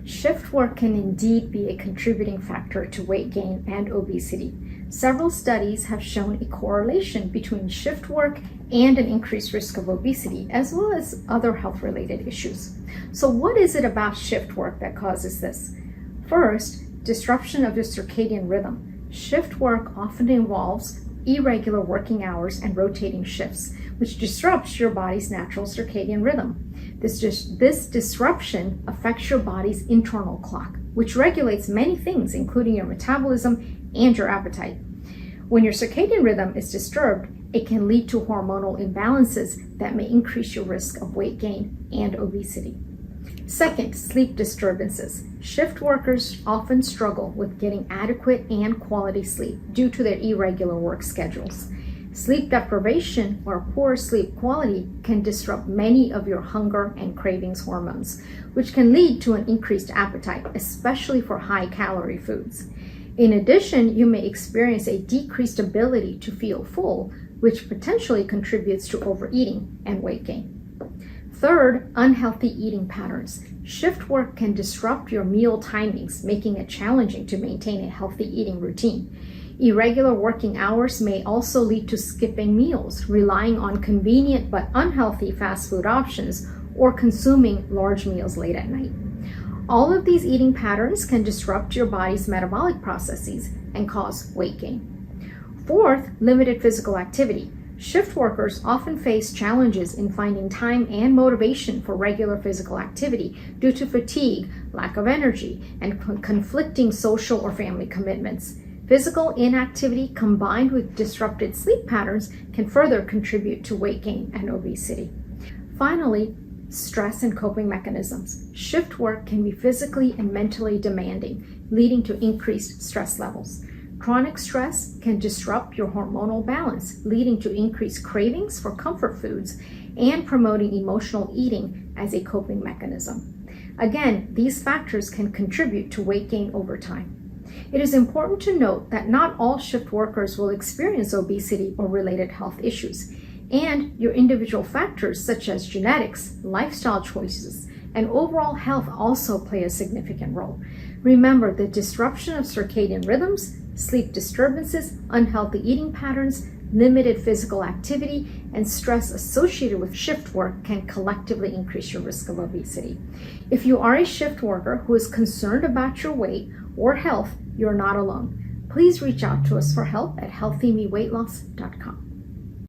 Shift work can indeed be a contributing factor to weight gain and obesity. Several studies have shown a correlation between shift work and an increased risk of obesity, as well as other health-related issues. So what is it about shift work that causes this? First, disruption of the circadian rhythm. Shift work often involves irregular working hours and rotating shifts, which disrupts your body's natural circadian rhythm. This disruption affects your body's internal clock, which regulates many things, including your metabolism and your appetite. When your circadian rhythm is disturbed, it can lead to hormonal imbalances that may increase your risk of weight gain and obesity. Second, sleep disturbances. Shift workers often struggle with getting adequate and quality sleep due to their irregular work schedules. Sleep deprivation or poor sleep quality can disrupt many of your hunger and cravings hormones, which can lead to an increased appetite, especially for high-calorie foods. In addition, you may experience a decreased ability to feel full, which potentially contributes to overeating and weight gain. Third, unhealthy eating patterns. Shift work can disrupt your meal timings, making it challenging to maintain a healthy eating routine. Irregular working hours may also lead to skipping meals, relying on convenient but unhealthy fast food options, or consuming large meals late at night. All of these eating patterns can disrupt your body's metabolic processes and cause weight gain. Fourth, limited physical activity. Shift workers often face challenges in finding time and motivation for regular physical activity due to fatigue, lack of energy, and conflicting social or family commitments. Physical inactivity combined with disrupted sleep patterns can further contribute to weight gain and obesity. Finally, stress and coping mechanisms. Shift work can be physically and mentally demanding, leading to increased stress levels. Chronic stress can disrupt your hormonal balance, leading to increased cravings for comfort foods and promoting emotional eating as a coping mechanism. Again, these factors can contribute to weight gain over time. It is important to note that not all shift workers will experience obesity or related health issues, and your individual factors such as genetics, lifestyle choices, and overall health also play a significant role. Remember, the disruption of circadian rhythms, sleep disturbances, unhealthy eating patterns, limited physical activity, and stress associated with shift work can collectively increase your risk of obesity. If you are a shift worker who is concerned about your weight or health, you're not alone. Please reach out to us for help at healthymeweightloss.com.